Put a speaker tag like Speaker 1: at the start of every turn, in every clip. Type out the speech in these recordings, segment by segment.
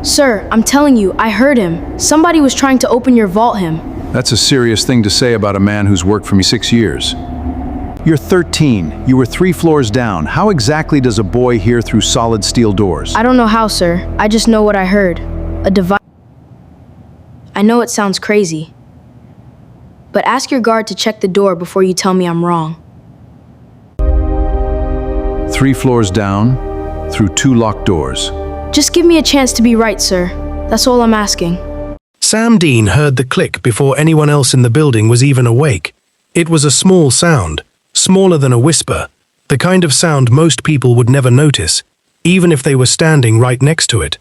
Speaker 1: Sir, I'm telling you, I heard him. Somebody was trying to open your vault him.
Speaker 2: That's a serious thing to say about a man who's worked for me 6 years. You're 13. You were 3 floors down. How exactly does a boy hear through solid steel doors?
Speaker 1: I don't know how, sir. I just know what I heard. A device. I know it sounds crazy, but ask your guard to check the door before you tell me I'm wrong.
Speaker 2: 3 floors down, through 2 locked doors.
Speaker 1: Just give me a chance to be right, sir. That's all I'm asking.
Speaker 3: Sam Dean heard the click before anyone else in the building was even awake. It was a small sound, smaller than a whisper, the kind of sound most people would never notice, even if they were standing right next to it.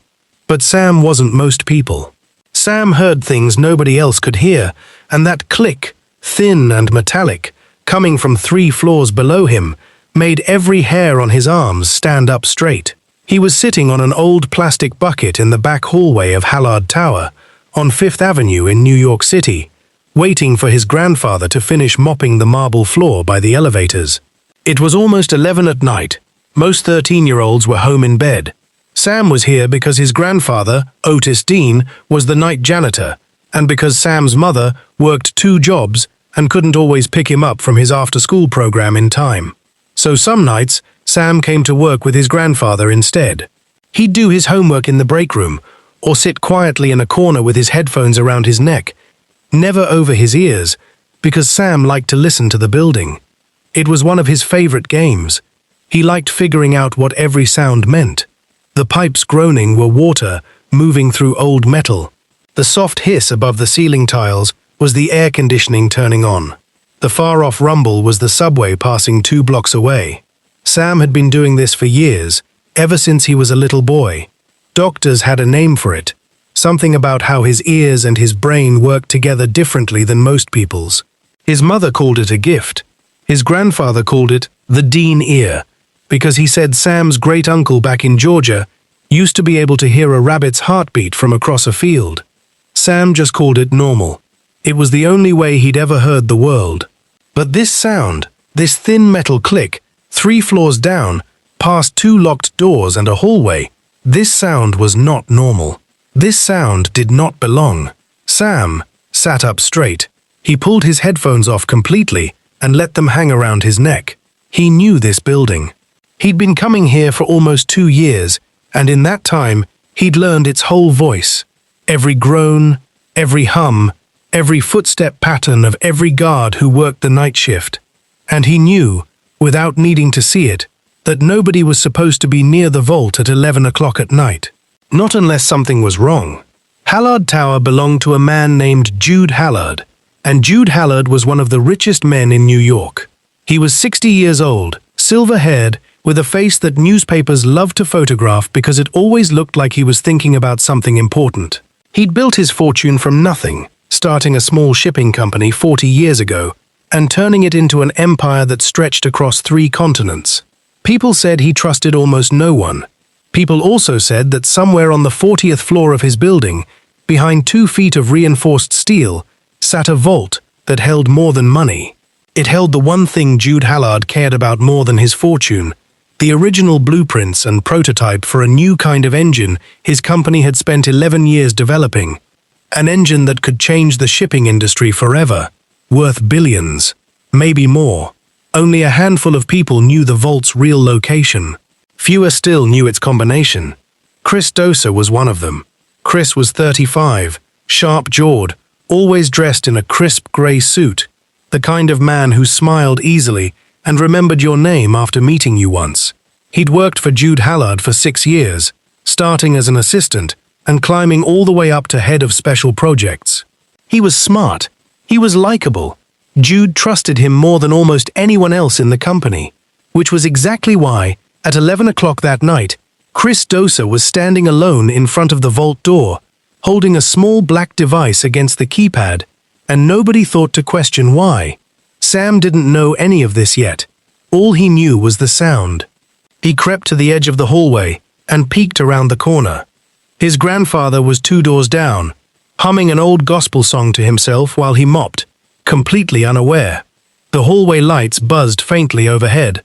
Speaker 3: But Sam wasn't most people. Sam heard things nobody else could hear, and that click, thin and metallic, coming from 3 floors below him, made every hair on his arms stand up straight. He was sitting on an old plastic bucket in the back hallway of Hallard Tower, on 5th Avenue in New York City, waiting for his grandfather to finish mopping the marble floor by the elevators. It was almost 11 at night. Most 13-year-olds were home in bed. Sam was here because his grandfather, Otis Dean, was the night janitor, and because Sam's mother worked 2 jobs and couldn't always pick him up from his after-school program in time. So some nights, Sam came to work with his grandfather instead. He'd do his homework in the break room, or sit quietly in a corner with his headphones around his neck, never over his ears, because Sam liked to listen to the building. It was one of his favorite games. He liked figuring out what every sound meant. The pipes groaning were water moving through old metal. The soft hiss above the ceiling tiles was the air conditioning turning on. The far-off rumble was the subway passing 2 blocks away. Sam had been doing this for years, ever since he was a little boy. Doctors had a name for it, something about how his ears and his brain worked together differently than most people's. His mother called it a gift. His grandfather called it the Dean ear, because he said Sam's great-uncle back in Georgia used to be able to hear a rabbit's heartbeat from across a field. Sam just called it normal. It was the only way he'd ever heard the world. But this sound, this thin metal click, 3 floors down, past 2 locked doors and a hallway, this sound was not normal. This sound did not belong. Sam sat up straight. He pulled his headphones off completely and let them hang around his neck. He knew this building. He'd been coming here for almost 2 years, and in that time, he'd learned its whole voice. Every groan, every hum, every footstep pattern of every guard who worked the night shift. And he knew, without needing to see it, that nobody was supposed to be near the vault at 11 o'clock at night. Not unless something was wrong. Hallard Tower belonged to a man named Jude Hallard, and Jude Hallard was one of the richest men in New York. He was 60 years old, silver-haired, with a face that newspapers loved to photograph because it always looked like he was thinking about something important. He'd built his fortune from nothing, starting a small shipping company 40 years ago, and turning it into an empire that stretched across 3 continents. People said he trusted almost no one. People also said that somewhere on the 40th floor of his building, behind 2 feet of reinforced steel, sat a vault that held more than money. It held the one thing Jude Hallard cared about more than his fortune, the original blueprints and prototype for a new kind of engine his company had spent 11 years developing. An engine that could change the shipping industry forever, worth billions, maybe more. Only a handful of people knew the vault's real location. Fewer still knew its combination. Chris Dosa was one of them. Chris was 35, sharp-jawed, always dressed in a crisp grey suit, the kind of man who smiled easily and remembered your name after meeting you once. He'd worked for Jude Hallard for 6 years, starting as an assistant and climbing all the way up to head of special projects. He was smart. He was likable. Jude trusted him more than almost anyone else in the company, which was exactly why, at 11 o'clock that night, Chris Dosa was standing alone in front of the vault door, holding a small black device against the keypad, and nobody thought to question why. Sam didn't know any of this yet. All he knew was the sound. He crept to the edge of the hallway and peeked around the corner. His grandfather was 2 doors down, humming an old gospel song to himself while he mopped, completely unaware. The hallway lights buzzed faintly overhead,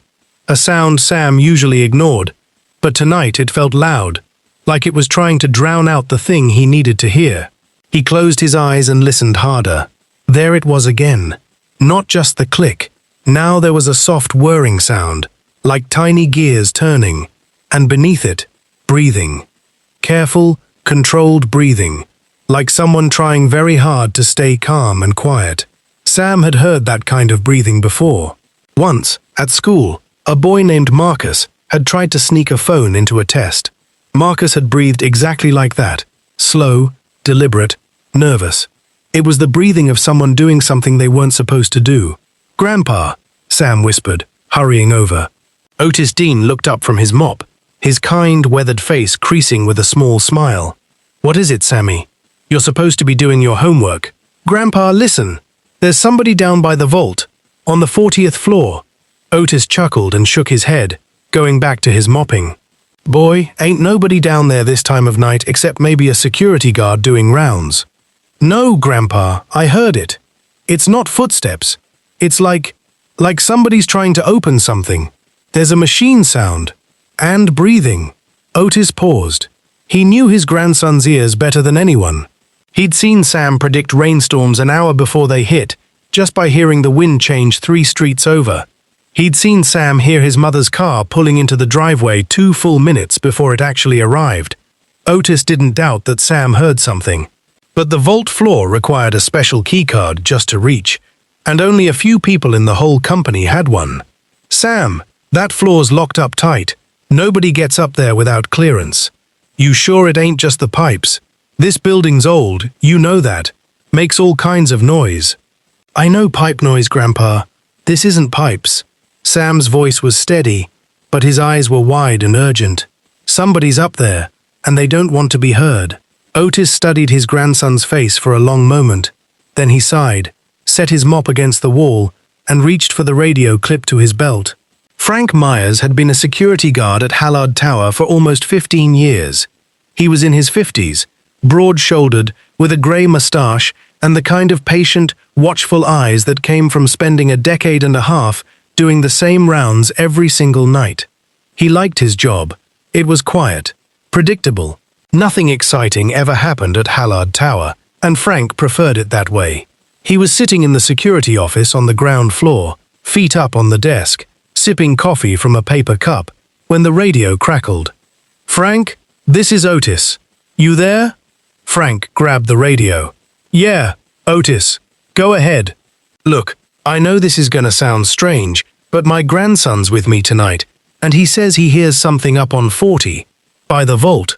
Speaker 3: a sound Sam usually ignored, but tonight it felt loud, like it was trying to drown out the thing he needed to hear. He closed his eyes and listened harder. There it was again. Not just the click. Now there was a soft whirring sound, like tiny gears turning, and beneath it, breathing. Careful, controlled breathing, like someone trying very hard to stay calm and quiet. Sam had heard that kind of breathing before. Once, at school, a boy named Marcus had tried to sneak a phone into a test. Marcus had breathed exactly like that, slow, deliberate, nervous. It was the breathing of someone doing something they weren't supposed to do. "Grandpa," Sam whispered, hurrying over. Otis Dean looked up from his mop, his kind, weathered face creasing with a small smile. "What is it, Sammy? You're supposed to be doing your homework." "Grandpa, listen. There's somebody down by the vault, on the 40th floor." Otis chuckled and shook his head, going back to his mopping. "Boy, ain't nobody down there this time of night except maybe a security guard doing rounds." "No, Grandpa, I heard it. It's not footsteps. It's like somebody's trying to open something. There's a machine sound. And breathing." Otis paused. He knew his grandson's ears better than anyone. He'd seen Sam predict rainstorms an hour before they hit, just by hearing the wind change 3 streets over. He'd seen Sam hear his mother's car pulling into the driveway 2 full minutes before it actually arrived. Otis didn't doubt that Sam heard something. But the vault floor required a special keycard just to reach, and only a few people in the whole company had one. "Sam, that floor's locked up tight. Nobody gets up there without clearance. You sure it ain't just the pipes? This building's old, you know that. Makes all kinds of noise." "I know pipe noise, Grandpa. This isn't pipes." Sam's voice was steady, but his eyes were wide and urgent. "Somebody's up there, and they don't want to be heard." Otis studied his grandson's face for a long moment. Then he sighed, set his mop against the wall, and reached for the radio clipped to his belt. Frank Myers had been a security guard at Hallard Tower for almost 15 years. He was in his 50s, broad-shouldered, with a grey moustache and the kind of patient, watchful eyes that came from spending a decade and a half doing the same rounds every single night. He liked his job. It was quiet, predictable. Nothing exciting ever happened at Hallard Tower, and Frank preferred it that way. He was sitting in the security office on the ground floor, feet up on the desk, sipping coffee from a paper cup, when the radio crackled. "Frank, this is Otis. You there?" Frank grabbed the radio. "Yeah, Otis. Go ahead. Look, I know this is gonna sound strange, but my grandson's with me tonight, and he says he hears something up on 40, by the vault."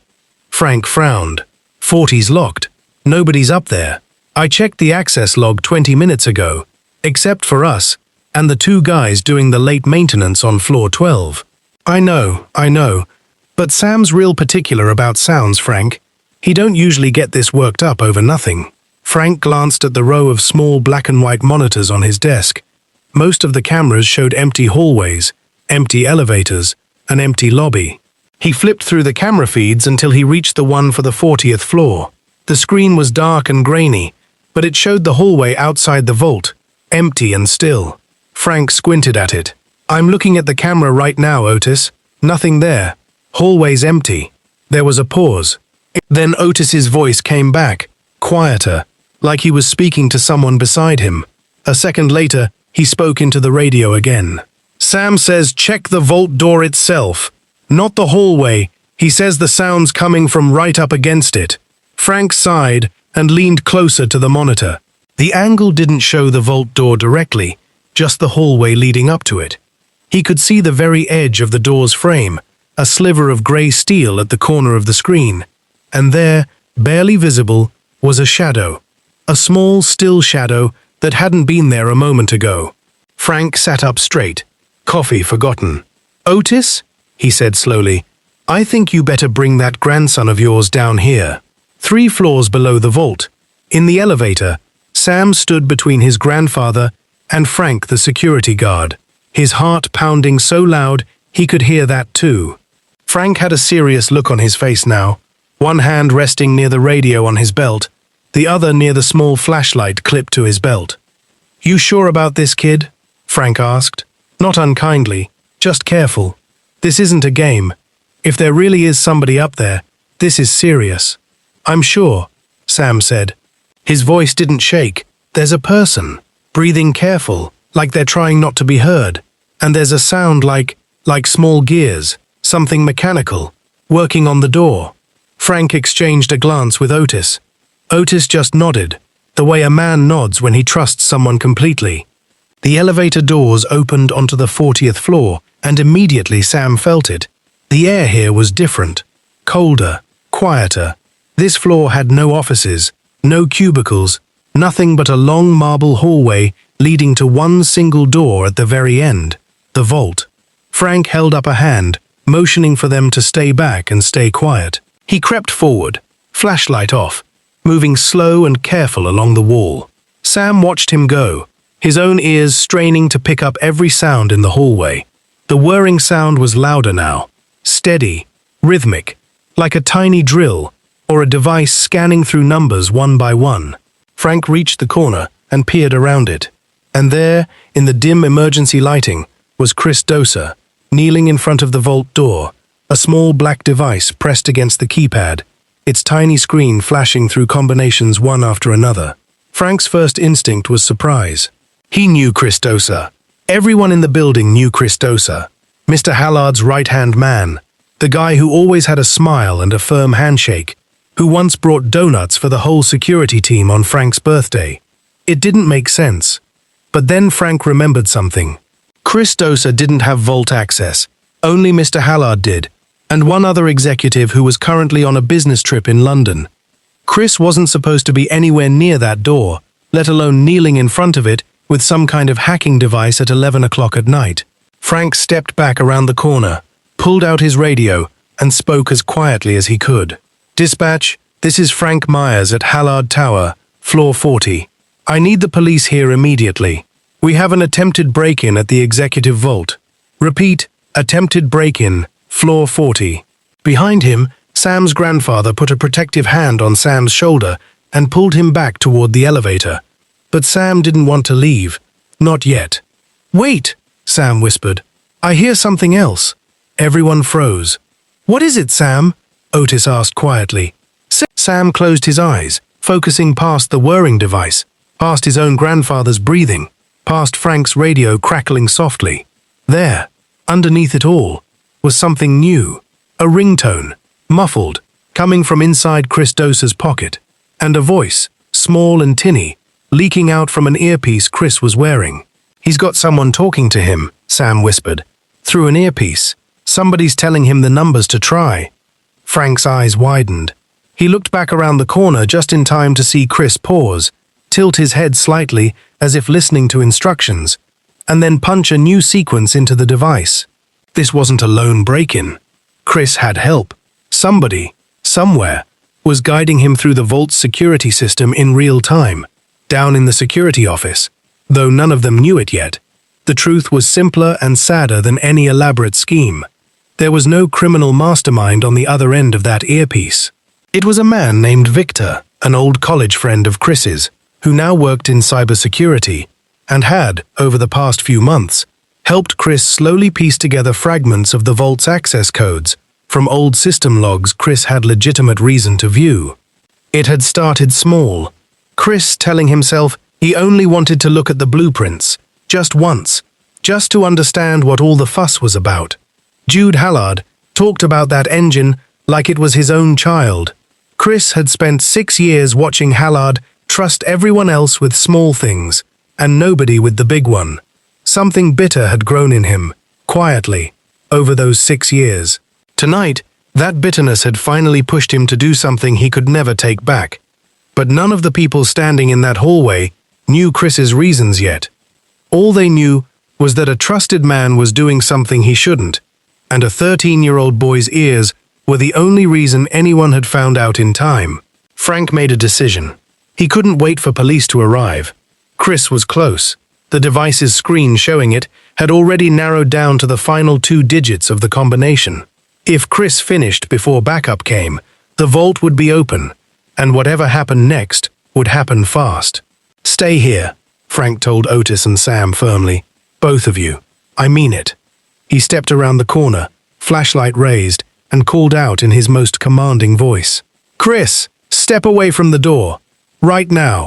Speaker 3: Frank frowned. 40's locked. Nobody's up there. I checked the access log 20 minutes ago, except for us, and the 2 guys doing the late maintenance on floor 12. I know, but Sam's real particular about sounds, Frank. He don't usually get this worked up over nothing. Frank glanced at the row of small black and white monitors on his desk. Most of the cameras showed empty hallways, empty elevators, an empty lobby. He flipped through the camera feeds until he reached the one for the 40th floor. The screen was dark and grainy, but it showed the hallway outside the vault, empty and still. Frank squinted at it. "I'm looking at the camera right now, Otis. Nothing there. Hallway's empty." There was a pause. Then Otis's voice came back, quieter, like he was speaking to someone beside him. A second later, he spoke into the radio again. "Sam says check the vault door itself, not the hallway. He says the sound's coming from right up against it." Frank sighed and leaned closer to the monitor. The angle didn't show the vault door directly, just the hallway leading up to it. He could see the very edge of the door's frame, a sliver of grey steel at the corner of the screen. And there, barely visible, was a shadow. A small, still shadow that hadn't been there a moment ago. Frank sat up straight, coffee forgotten. "Otis," he said slowly, "I think you better bring that grandson of yours down here." 3 floors below the vault, in the elevator, Sam stood between his grandfather and Frank the security guard, his heart pounding so loud he could hear that too. Frank had a serious look on his face now, one hand resting near the radio on his belt, the other near the small flashlight clipped to his belt. "You sure about this, kid?" Frank asked. Not unkindly, just careful. "This isn't a game. If there really is somebody up there, This is serious. I'm sure, Sam said. His voice didn't shake. There's a person, breathing careful, like they're trying not to be heard. And there's a sound like small gears, something mechanical, working on the door. Frank exchanged a glance with Otis. Otis just nodded, the way a man nods when he trusts someone completely. The elevator doors opened onto the 40th floor, and immediately Sam felt it. The air here was different, colder, quieter. This floor had no offices, no cubicles, nothing but a long marble hallway leading to one single door at the very end, the vault. Frank held up a hand, motioning for them to stay back and stay quiet. He crept forward, flashlight off, moving slow and careful along the wall. Sam watched him go, his own ears straining to pick up every sound in the hallway. The whirring sound was louder now, steady, rhythmic, like a tiny drill or a device scanning through numbers one by one. Frank reached the corner and peered around it. And there, in the dim emergency lighting, was Chris Dosa, kneeling in front of the vault door, a small black device pressed against the keypad, its tiny screen flashing through combinations one after another. Frank's first instinct was surprise. He knew Chris Dosa. Everyone in the building knew Chris Dosa, Mr. Hallard's right-hand man, the guy who always had a smile and a firm handshake, who once brought donuts for the whole security team on Frank's birthday. It didn't make sense. But then Frank remembered something. Chris Dosa didn't have vault access. Only Mr. Hallard did, and one other executive who was currently on a business trip in London. Chris wasn't supposed to be anywhere near that door, let alone kneeling in front of it with some kind of hacking device at 11 o'clock at night. Frank stepped back around the corner, pulled out his radio, and spoke as quietly as he could. "Dispatch, this is Frank Myers at Hallard Tower, floor 40. I need the police here immediately. We have an attempted break-in at the executive vault. Repeat, attempted break-in, floor 40. Behind him, Sam's grandfather put a protective hand on Sam's shoulder and pulled him back toward the elevator. But Sam didn't want to leave. Not yet. "Wait," Sam whispered. "I hear something else." Everyone froze. "What is it, Sam?" Otis asked quietly. Sam closed his eyes, focusing past the whirring device, past his own grandfather's breathing, past Frank's radio crackling softly. There, underneath it all, was something new, a ringtone, muffled, coming from inside Chris Dosa's pocket, and a voice, small and tinny, leaking out from an earpiece Chris was wearing. "He's got someone talking to him," Sam whispered. "Through an earpiece. Somebody's telling him the numbers to try." Frank's eyes widened. He looked back around the corner just in time to see Chris pause, tilt his head slightly as if listening to instructions, and then punch a new sequence into the device. This wasn't a lone break-in. Chris had help. Somebody, somewhere, was guiding him through the vault's security system in real time, down in the security office, though none of them knew it yet. The truth was simpler and sadder than any elaborate scheme. There was no criminal mastermind on the other end of that earpiece. It was a man named Victor, an old college friend of Chris's, who now worked in cybersecurity, and had, over the past few months, helped Chris slowly piece together fragments of the vault's access codes from old system logs Chris had legitimate reason to view. It had started small, Chris telling himself he only wanted to look at the blueprints, just once, just to understand what all the fuss was about. Jude Hallard talked about that engine like it was his own child. Chris had spent 6 years watching Hallard trust everyone else with small things, and nobody with the big one. Something bitter had grown in him, quietly, over those 6 years. Tonight, that bitterness had finally pushed him to do something he could never take back. But none of the people standing in that hallway knew Chris's reasons yet. All they knew was that a trusted man was doing something he shouldn't, and a 13-year-old boy's ears were the only reason anyone had found out in time. Frank made a decision. He couldn't wait for police to arrive. Chris was close. The device's screen showing it had already narrowed down to the final 2 digits of the combination. If Chris finished before backup came, the vault would be open, and whatever happened next would happen fast. "Stay here," Frank told Otis and Sam firmly. "Both of you. I mean it." He stepped around the corner, flashlight raised, and called out in his most commanding voice. "Chris, step away from the door. Right now."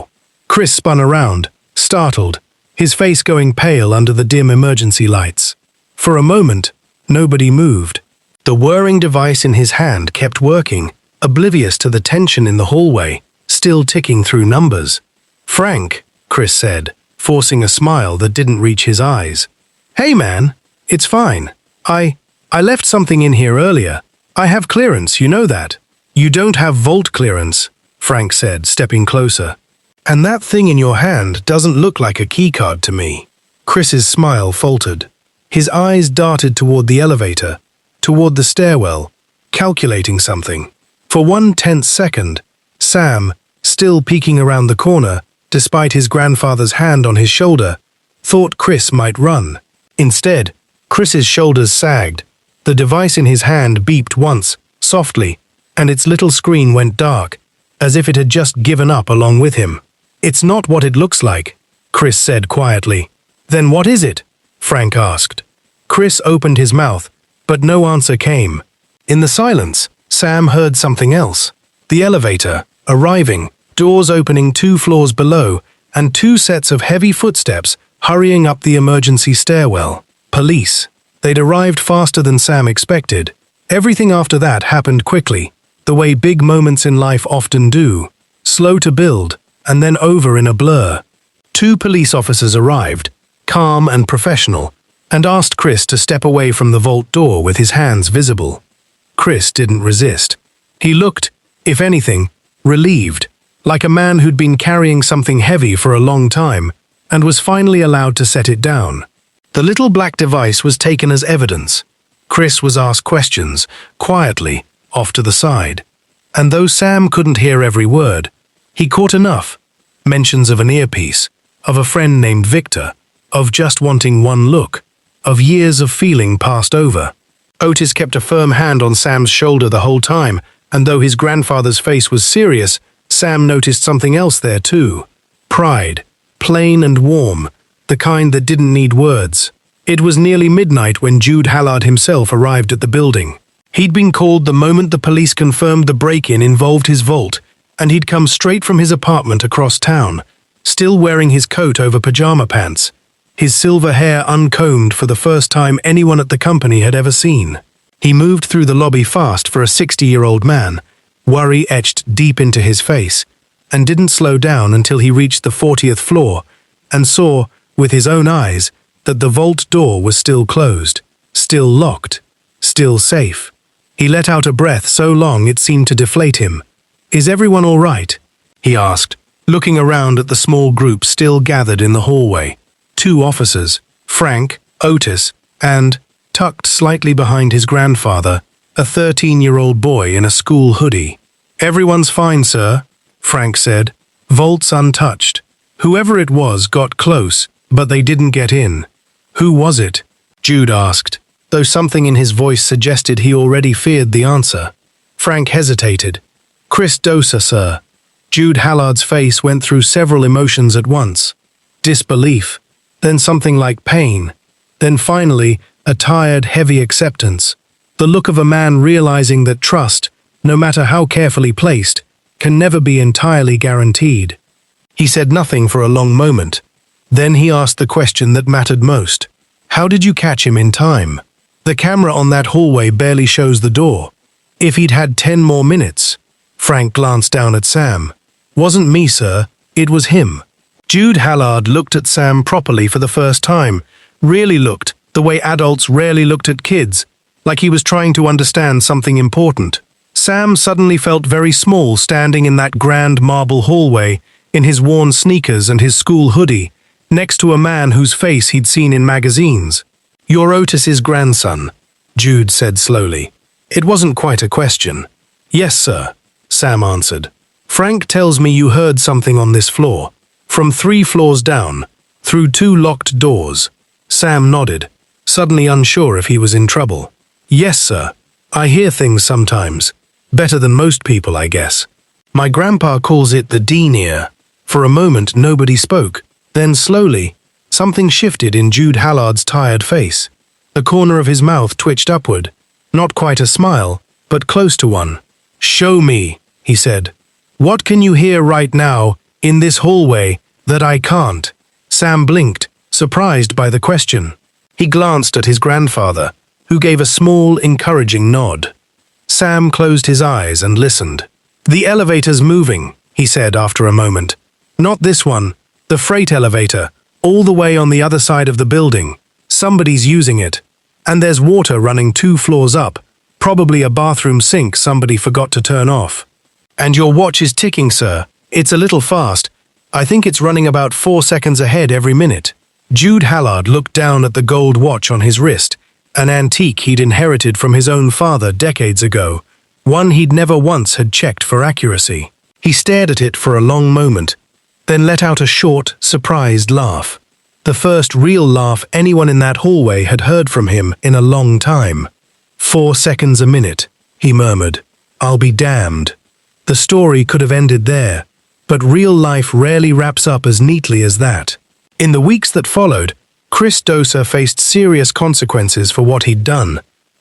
Speaker 3: Chris spun around, startled, his face going pale under the dim emergency lights. For a moment, nobody moved. The whirring device in his hand kept working, oblivious to the tension in the hallway, still ticking through numbers. "Frank," Chris said, forcing a smile that didn't reach his eyes. "Hey man, it's fine. I left something in here earlier. I have clearance, you know that." "You don't have vault clearance," Frank said, stepping closer. "And that thing in your hand doesn't look like a keycard to me." Chris's smile faltered. His eyes darted toward the elevator, toward the stairwell, calculating something. For one tense second, Sam, still peeking around the corner, despite his grandfather's hand on his shoulder, thought Chris might run. Instead, Chris's shoulders sagged. The device in his hand beeped once, softly, and its little screen went dark, as if it had just given up along with him. "It's not what it looks like," Chris said quietly. "Then what is it?" Frank asked. Chris opened his mouth, but no answer came. In the silence, Sam heard something else. The elevator, arriving, doors opening 2 floors below, and 2 sets of heavy footsteps hurrying up the emergency stairwell. Police. They'd arrived faster than Sam expected. Everything after that happened quickly, the way big moments in life often do. Slow to build, and then over in a blur. 2 police officers arrived, calm and professional, and asked Chris to step away from the vault door with his hands visible. Chris didn't resist. He looked, if anything, relieved, like a man who'd been carrying something heavy for a long time and was finally allowed to set it down. The little black device was taken as evidence. Chris was asked questions, quietly, off to the side. And though Sam couldn't hear every word, he caught enough. Mentions of an earpiece, of a friend named Victor, of just wanting one look, of years of feeling passed over. Otis kept a firm hand on Sam's shoulder the whole time, and though his grandfather's face was serious, Sam noticed something else there too. Pride, plain and warm, the kind that didn't need words. It was nearly midnight when Jude Hallard himself arrived at the building. He'd been called the moment the police confirmed the break-in involved his vault, and he'd come straight from his apartment across town, still wearing his coat over pajama pants, his silver hair uncombed for the first time anyone at the company had ever seen. He moved through the lobby fast for a 60-year-old man, worry etched deep into his face, and didn't slow down until he reached the 40th floor and saw, with his own eyes, that the vault door was still closed, still locked, still safe. He let out a breath so long it seemed to deflate him. "Is everyone all right?" he asked, looking around at the small group still gathered in the hallway. 2 officers, Frank, Otis, and, tucked slightly behind his grandfather, a 13-year-old boy in a school hoodie. "Everyone's fine, sir," Frank said. "Vault's untouched. Whoever it was got close, but they didn't get in." "Who was it?" Jude asked, though something in his voice suggested he already feared the answer. Frank hesitated. "Chris Dosa, sir." Jude Hallard's face went through several emotions at once. Disbelief, then something like pain, then finally a tired, heavy acceptance. The look of a man realizing that trust, no matter how carefully placed, can never be entirely guaranteed. He said nothing for a long moment. Then he asked the question that mattered most. "How did you catch him in time? The camera on that hallway barely shows the door. If he'd had 10 more minutes." Frank glanced down at Sam. "Wasn't me, sir. It was him." Jude Hallard looked at Sam properly for the first time, really looked, the way adults rarely looked at kids, like he was trying to understand something important. Sam suddenly felt very small standing in that grand marble hallway, in his worn sneakers and his school hoodie, next to a man whose face he'd seen in magazines. "You're Otis's grandson," Jude said slowly. It wasn't quite a question. "Yes, sir," Sam answered. "Frank tells me you heard something on this floor, from 3 floors down, through 2 locked doors." Sam nodded, suddenly unsure if he was in trouble. "Yes, sir. I hear things sometimes. Better than most people, I guess. My grandpa calls it the D-near." For a moment, nobody spoke. Then slowly, something shifted in Jude Hallard's tired face. The corner of his mouth twitched upward. Not quite a smile, but close to one. "Show me," he said. "What can you hear right now, in this hallway, that I can't?" Sam blinked, surprised by the question. He glanced at his grandfather, who gave a small, encouraging nod. Sam closed his eyes and listened. "The elevator's moving," he said after a moment. "Not this one, the freight elevator, all the way on the other side of the building. Somebody's using it. And there's water running 2 floors up, probably a bathroom sink somebody forgot to turn off. And your watch is ticking, sir. It's a little fast. I think it's running about 4 seconds ahead every minute." Jude Hallard looked down at the gold watch on his wrist, an antique he'd inherited from his own father decades ago, one he'd never once had checked for accuracy. He stared at it for a long moment, then let out a short, surprised laugh. The first real laugh anyone in that hallway had heard from him in a long time. 4 seconds a minute, he murmured. "I'll be damned." The story could have ended there, but real life rarely wraps up as neatly as that. In the weeks that followed, Chris Doser faced serious consequences for what he'd done.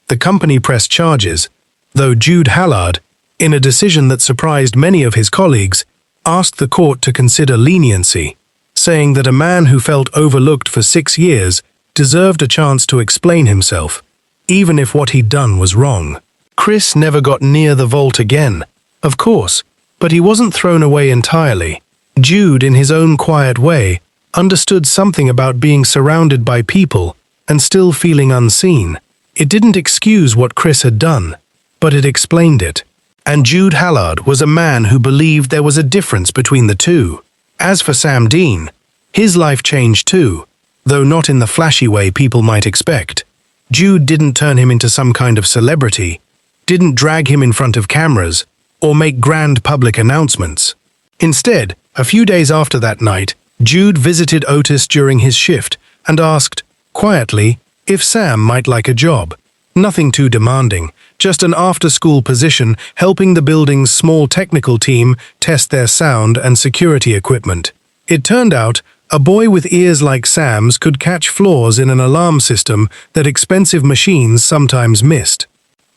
Speaker 3: The company pressed charges, though Jude Hallard, in a decision that surprised many of his colleagues, asked the court to consider leniency, saying that a man who felt overlooked for 6 years deserved a chance to explain himself, even if what he'd done was wrong. Chris never got near the vault again, of course, but he wasn't thrown away entirely. Jude, in his own quiet way, understood something about being surrounded by people and still feeling unseen. It didn't excuse what Chris had done, but it explained it. And Jude Hallard was a man who believed there was a difference between the two. As for Sam Dean, his life changed too, though not in the flashy way people might expect. Jude didn't turn him into some kind of celebrity, didn't drag him in front of cameras, or make grand public announcements. Instead, a few days after that night, Jude visited Otis during his shift and asked, quietly, if Sam might like a job. Nothing too demanding, just an after-school position helping the building's small technical team test their sound and security equipment. It turned out, a boy with ears like Sam's could catch flaws in an alarm system that expensive machines sometimes missed.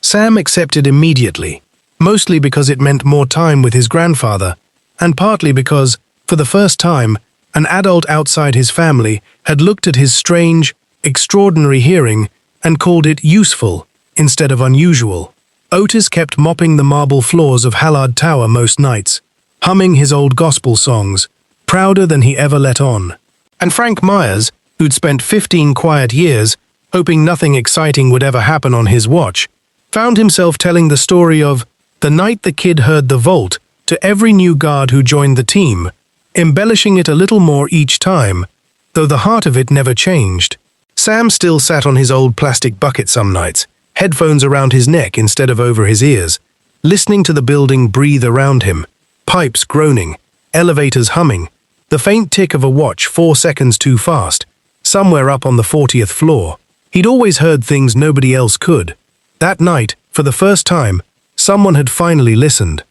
Speaker 3: Sam accepted immediately, mostly because it meant more time with his grandfather, and partly because, for the first time, an adult outside his family had looked at his strange, extraordinary hearing and called it useful instead of unusual. Otis kept mopping the marble floors of Hallard Tower most nights, humming his old gospel songs, prouder than he ever let on. And Frank Myers, who'd spent 15 quiet years, hoping nothing exciting would ever happen on his watch, found himself telling the story of the night the kid heard the vault to every new guard who joined the team, embellishing it a little more each time, though the heart of it never changed. Sam still sat on his old plastic bucket some nights, headphones around his neck instead of over his ears, listening to the building breathe around him, pipes groaning, elevators humming, the faint tick of a watch 4 seconds too fast, somewhere up on the 40th floor. He'd always heard things nobody else could. That night, for the first time, someone had finally listened.